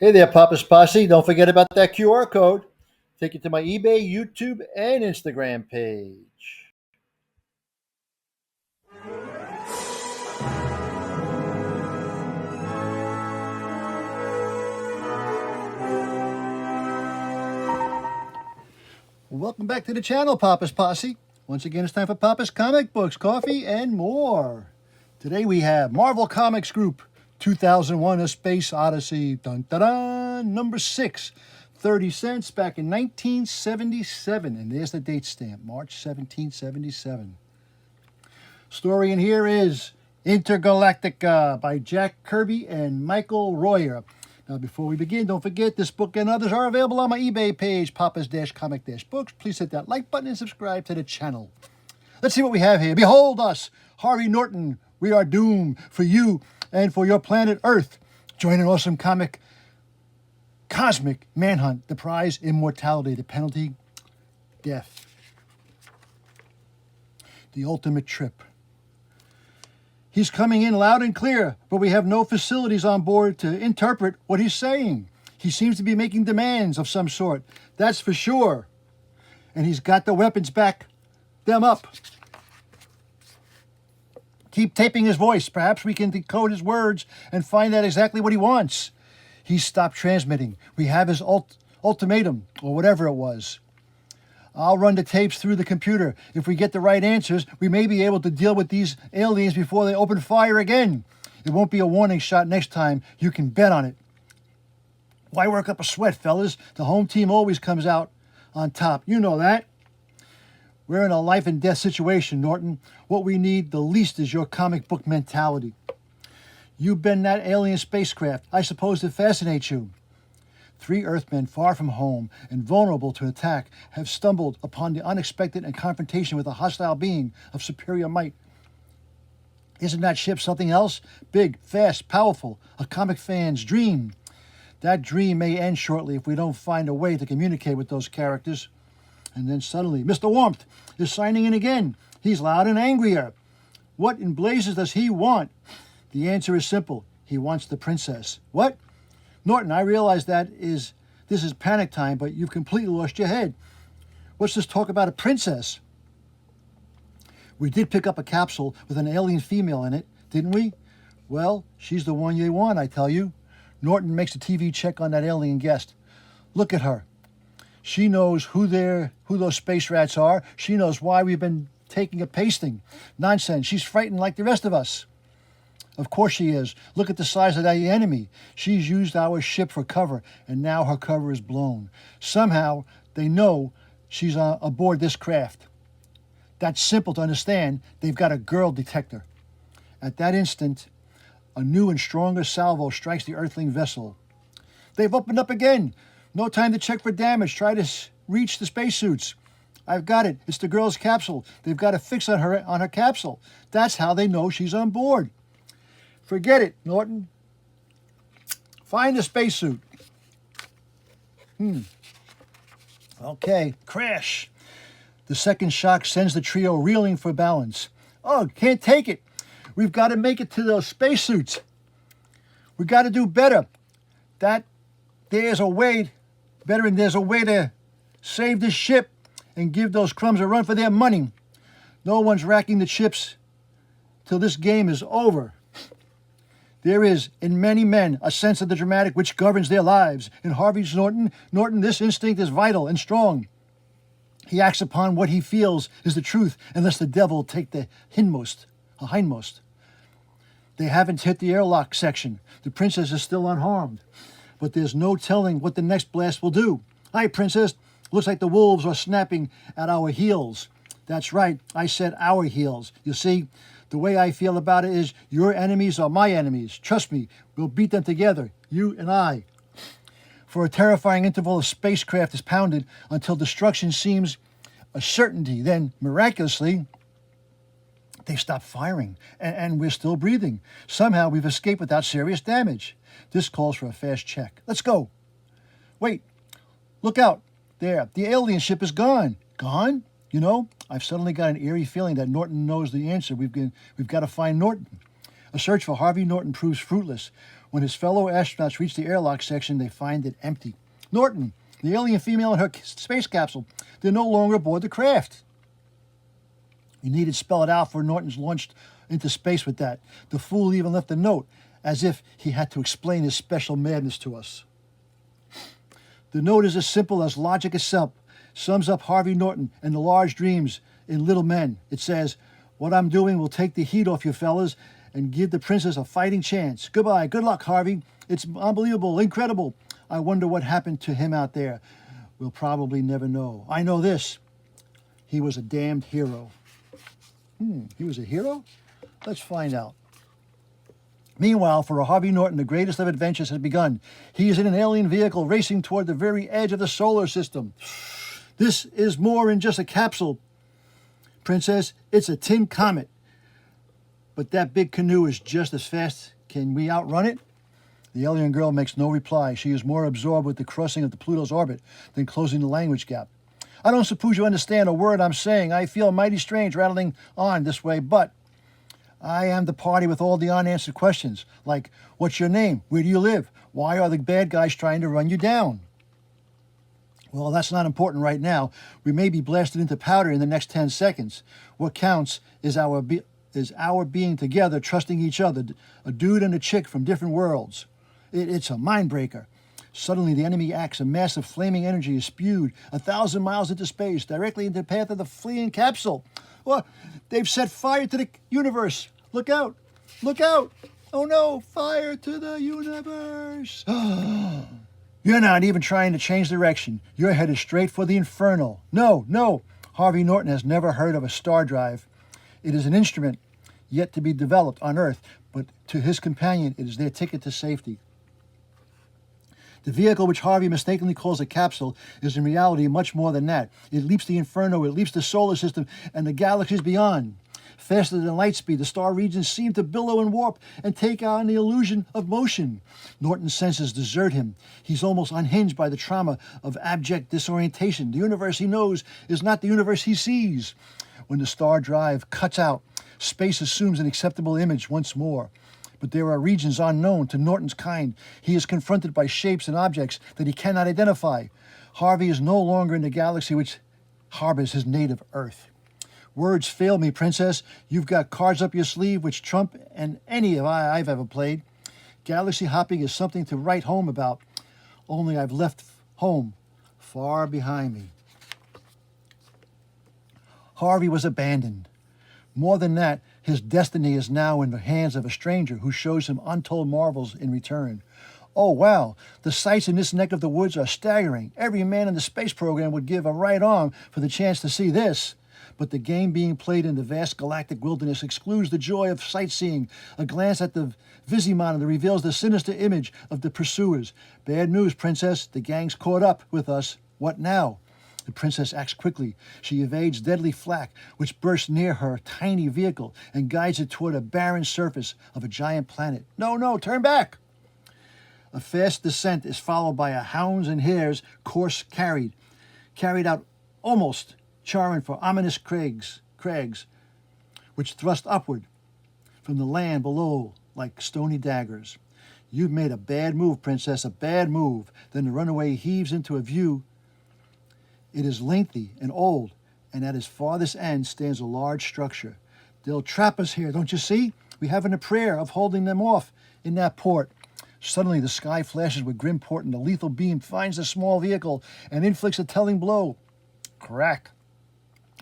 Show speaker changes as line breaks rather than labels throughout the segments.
Hey there, Papa's Posse. Don't forget about that QR code. Take you to my eBay, YouTube, and Instagram page. Welcome back to the channel, Papa's Posse. Once again, it's time for Papa's Comic Books, Coffee, and more. Today we have Marvel Comics Group 2001 A Space Odyssey, dun, dun, dun, number 6, 30 cents back in 1977. And there's the date stamp, March 1777. Story in here is Inter-Galactic by Jack Kirby and Michael Royer. Now, before we begin, don't forget this book and others are available on my eBay page, Papa's-Comic-Books. Please hit that like button and subscribe to the channel. Let's see what we have here. Behold us, Harvey Norton. We are doomed for you and for your planet Earth. Join an awesome cosmic manhunt. The prize, immortality. The penalty, death. The ultimate trip. He's coming in loud and clear, but we have no facilities on board to interpret what he's saying. He seems to be making demands of some sort, that's for sure. And he's got the weapons back them up. Keep taping his voice. Perhaps we can decode his words and find out exactly what he wants. He's stopped transmitting. We have his ultimatum, or whatever it was. I'll run the tapes through the computer. If we get the right answers, we may be able to deal with these aliens before they open fire again. It won't be a warning shot next time. You can bet on it. Why work up a sweat, fellas? The home team always comes out on top. You know that. We're in a life and death situation, Norton. What we need the least is your comic book mentality. You've been that alien spacecraft. I suppose it fascinates you. 3 Earthmen far from home and vulnerable to attack have stumbled upon the unexpected and confrontation with a hostile being of superior might. Isn't that ship something else? Big, fast, powerful, a comic fan's dream. That dream may end shortly if we don't find a way to communicate with those characters. And then suddenly, Mr. Warmth is signing in again. He's loud and angrier. What in blazes does he want? The answer is simple. He wants the princess. What? Norton, I realize this is panic time, but you've completely lost your head. What's this talk about a princess? We did pick up a capsule with an alien female in it, didn't we? Well, she's the one you want, I tell you. Norton makes a TV check on that alien guest. Look at her. She knows who those space rats are. She knows why we've been taking a pasting. Nonsense. She's frightened like the rest of us. Of course she is. Look at the size of that enemy. She's used our ship for cover, and now her cover is blown. Somehow, they know she's aboard this craft. That's simple to understand. They've got a girl detector. At that instant, a new and stronger salvo strikes the Earthling vessel. They've opened up again. No time to check for damage. Try to reach the spacesuits. I've got it. It's the girl's capsule. They've got a fix on her capsule. That's how they know she's on board. Forget it, Norton. Find the spacesuit. Okay, crash. The second shock sends the trio reeling for balance. Oh, can't take it. We've got to make it to those spacesuits. We've got to do better. There's a way to save this ship and give those crumbs a run for their money. No one's racking the chips till this game is over. There is, in many men, a sense of the dramatic which governs their lives. In Harvey's Norton, this instinct is vital and strong. He acts upon what he feels is the truth, unless the devil take the hindmost. They haven't hit the airlock section. The princess is still unharmed. But there's no telling what the next blast will do. Hi, princess. Looks like the wolves are snapping at our heels. That's right, I said our heels. You see, the way I feel about it is your enemies are my enemies. Trust me, we'll beat them together, you and I. For a terrifying interval of spacecraft is pounded until destruction seems a certainty. Then, miraculously, they stop firing, and we're still breathing. Somehow we've escaped without serious damage. This calls for a fast check. Let's go. Wait, look out. There, the alien ship is gone. Gone? You know, I've suddenly got an eerie feeling that Norton knows the answer. We've got to find Norton. A search for Harvey Norton proves fruitless. When his fellow astronauts reach the airlock section, they find it empty. Norton, the alien female in her space capsule, they're no longer aboard the craft. You needed to spell it out for Norton's launched into space with that. The fool even left a note, as if he had to explain his special madness to us. The note is as simple as logic itself. Sums up Harvey Norton and the large dreams in little men. It says, "What I'm doing will take the heat off you fellas and give the princess a fighting chance. Goodbye. Good luck, Harvey. It's unbelievable, incredible. I wonder what happened to him out there. We'll probably never know. I know this. He was a damned hero." He was a hero? Let's find out. Meanwhile, for Harvey Norton, the greatest of adventures has begun. He is in an alien vehicle racing toward the very edge of the solar system. This is more than just a capsule, Princess. It's a tin comet. But that big canoe is just as fast. Can we outrun it? The alien girl makes no reply. She is more absorbed with the crossing of the Pluto's orbit than closing the language gap. I don't suppose you understand a word I'm saying. I feel mighty strange rattling on this way, but I am the party with all the unanswered questions, like, what's your name? Where do you live? Why are the bad guys trying to run you down? Well, that's not important right now. We may be blasted into powder in the next 10 seconds. What counts is our being together, trusting each other, a dude and a chick from different worlds. It's a mind breaker. Suddenly, the enemy acts. A mass of flaming energy is spewed 1,000 miles into space, directly into the path of the fleeing capsule. Well, they've set fire to the universe. Look out! Look out! Oh no! Fire to the universe! You're not even trying to change direction. You're headed straight for the inferno. No! Harvey Norton has never heard of a star drive. It is an instrument yet to be developed on Earth, but to his companion, it is their ticket to safety. The vehicle which Harvey mistakenly calls a capsule is in reality much more than that. It leaps the inferno, it leaps the solar system and the galaxies beyond. Faster than light speed, the star regions seem to billow and warp and take on the illusion of motion. Norton's senses desert him. He's almost unhinged by the trauma of abject disorientation. The universe he knows is not the universe he sees. When the star drive cuts out, space assumes an acceptable image once more. But there are regions unknown to Norton's kind. He is confronted by shapes and objects that he cannot identify. Harvey is no longer in the galaxy which harbors his native Earth. Words fail me, Princess. You've got cards up your sleeve which trump any I've ever played. Galaxy hopping is something to write home about. Only I've left home far behind me. Harvey was abandoned. More than that, his destiny is now in the hands of a stranger who shows him untold marvels in return. Oh, wow, the sights in this neck of the woods are staggering. Every man in the space program would give a right arm for the chance to see this. But the game being played in the vast galactic wilderness excludes the joy of sightseeing. A glance at the Visi-monitor reveals the sinister image of the pursuers. Bad news, Princess. The gang's caught up with us. What now? The princess acts quickly. She evades deadly flak, which bursts near her tiny vehicle and guides it toward a barren surface of a giant planet. No, turn back! A fast descent is followed by a hounds and hares course carried out almost charring for ominous crags, which thrust upward from the land below like stony daggers. You've made a bad move, Princess, a bad move. Then the runaway heaves into a view. It is lengthy and old, and at its farthest end stands a large structure. They'll trap us here, don't you see? We haven't a prayer of holding them off in that port. Suddenly the sky flashes with grim port, and the lethal beam finds the small vehicle and inflicts a telling blow. Crack.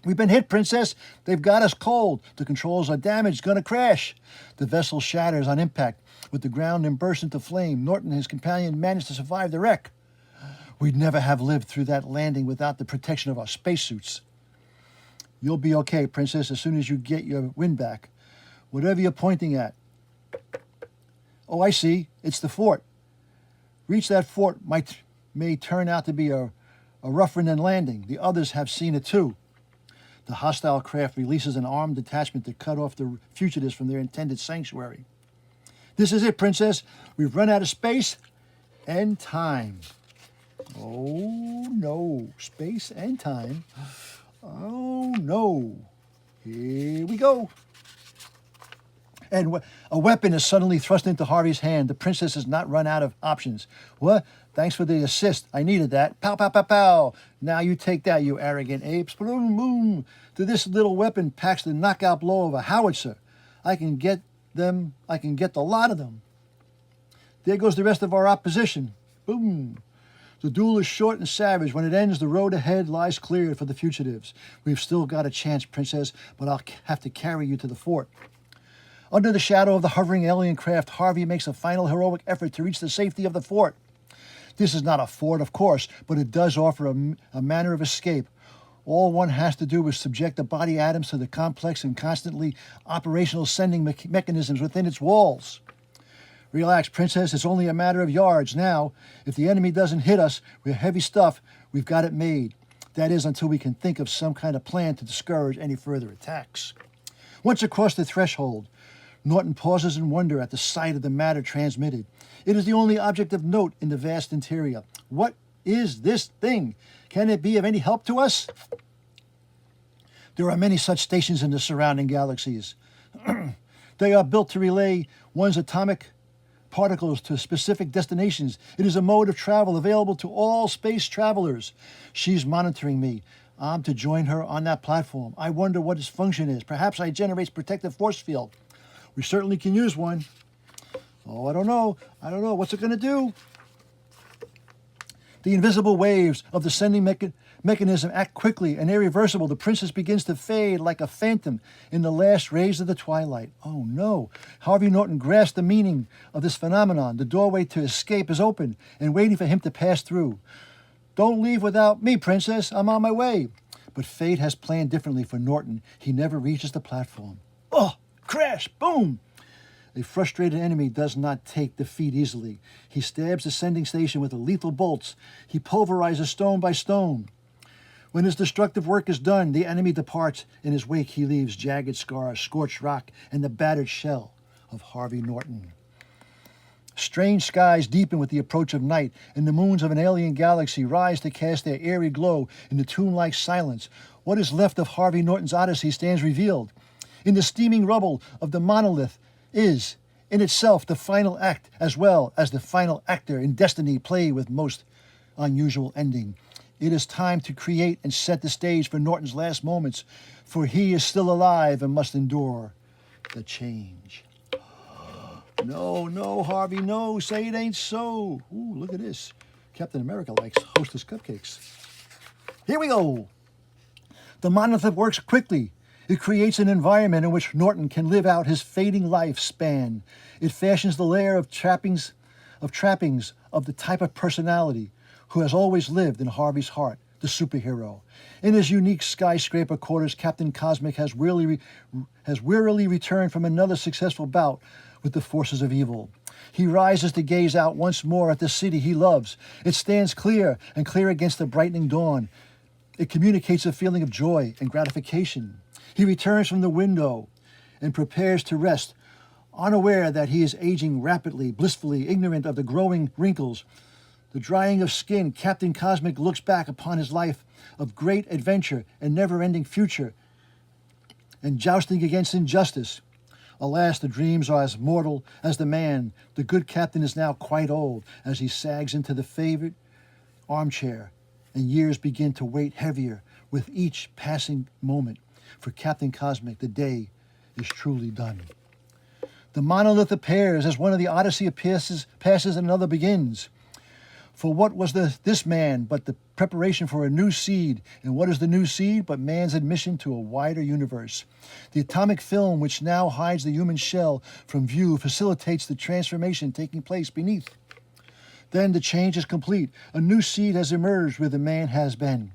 We've been hit, Princess. They've got us cold. The controls are damaged. Gonna crash. The vessel shatters on impact. With the ground and bursts into flame, Norton and his companion manage to survive the wreck. We'd never have lived through that landing without the protection of our spacesuits. You'll be okay, Princess, as soon as you get your wind back. Whatever you're pointing at. Oh, I see. It's the fort. Reach that fort may turn out to be a rougher-than landing. The others have seen it too. The hostile craft releases an armed detachment to cut off the fugitives from their intended sanctuary. This is it, Princess. We've run out of space and time. Oh, no. Space and time. Oh, no. Here we go. And a weapon is suddenly thrust into Harvey's hand. The princess has not run out of options. What? Thanks for the assist. I needed that. Pow, pow, pow, pow. Now you take that, you arrogant apes. Boom, boom. This little weapon packs the knockout blow of a howitzer. I can get the lot of them. There goes the rest of our opposition. Boom. The duel is short and savage. When it ends, the road ahead lies cleared for the fugitives. We've still got a chance, princess, but I'll have to carry you to the fort. Under the shadow of the hovering alien craft, Harvey makes a final heroic effort to reach the safety of the fort. This is not a fort, of course, but it does offer a manner of escape. All one has to do is subject the body atoms to the complex and constantly operational sending mechanisms within its walls. Relax, princess, it's only a matter of yards now. If the enemy doesn't hit us with heavy stuff, we've got it made. That is, until we can think of some kind of plan to discourage any further attacks. Once across the threshold, Norton pauses in wonder at the sight of the matter transmitted. It is the only object of note in the vast interior. What is this thing? Can it be of any help to us? There are many such stations in the surrounding galaxies. They are built to relay one's atomic particles to specific destinations. It is a mode of travel available to all space travelers. She's monitoring me. I'm to join her on that platform. I wonder what its function is. Perhaps it generates protective force field. We certainly can use one. Oh, I don't know. What's it going to do? The invisible waves of the sending mechanism act quickly and irreversible. The princess begins to fade like a phantom in the last rays of the twilight. Oh no. Harvey Norton grasps the meaning of this phenomenon. The doorway to escape is open and waiting for him to pass through. Don't leave without me, princess. I'm on my way. But fate has planned differently for Norton. He never reaches the platform. Oh, crash, boom. A frustrated enemy does not take defeat easily. He stabs the sending station with lethal bolts. He pulverizes stone by stone. When his destructive work is done, the enemy departs. In his wake, he leaves jagged scars, scorched rock, and the battered shell of Harvey Norton. Strange skies deepen with the approach of night, and the moons of an alien galaxy rise to cast their eerie glow in the tomb-like silence. What is left of Harvey Norton's Odyssey stands revealed. In the steaming rubble of the monolith is, in itself, the final act, as well as the final actor in Destiny play with most unusual ending. It is time to create and set the stage for Norton's last moments, for he is still alive and must endure the change. No, Harvey, no, say it ain't so. Ooh, look at this. Captain America likes Hostess cupcakes. Here we go. The monolith works quickly. It creates an environment in which Norton can live out his fading lifespan. It fashions the layer of trappings of the type of personality who has always lived in Harvey's heart, the superhero. In his unique skyscraper quarters, Captain Cosmic has wearily returned from another successful bout with the forces of evil. He rises to gaze out once more at the city he loves. It stands clear and clear against the brightening dawn. It communicates a feeling of joy and gratification. He returns from the window and prepares to rest, unaware that he is aging rapidly, blissfully, ignorant of the growing wrinkles, the drying of skin. Captain Cosmic looks back upon his life of great adventure and never-ending future and jousting against injustice. Alas, the dreams are as mortal as the man. The good captain is now quite old as he sags into the favorite armchair, and years begin to weight heavier with each passing moment. For Captain Cosmic, the day is truly done. The monolith appears as one of the Odyssey passes and another begins. For what was this man but the preparation for a new seed? And what is the new seed but man's admission to a wider universe? The atomic film which now hides the human shell from view facilitates the transformation taking place beneath. Then the change is complete. A new seed has emerged where the man has been.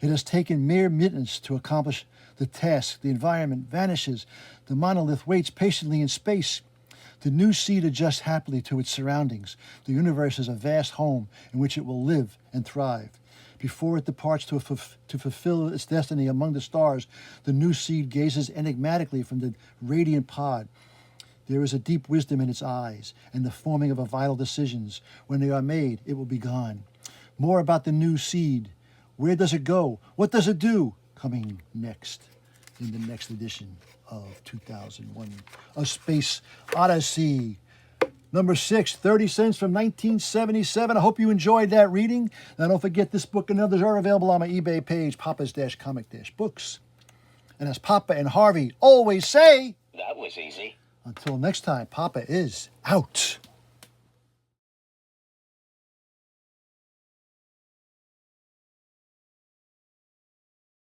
It has taken mere minutes to accomplish the task. The environment vanishes. The monolith waits patiently in space. The new seed adjusts happily to its surroundings. The universe is a vast home in which it will live and thrive. Before it departs to fulfill its destiny among the stars, the new seed gazes enigmatically from the radiant pod. There is a deep wisdom in its eyes and the forming of vital decisions. When they are made, it will be gone. More about the new seed. Where does it go? What does it do? Coming next. in the next edition of 2001, A Space Odyssey. Number 6, 30 cents from 1977. I hope you enjoyed that reading. Now don't forget this book and others are available on my eBay page, Papa's-Comic-Books. And as Papa and Harvey always say,
that was easy.
Until next time, Papa is out.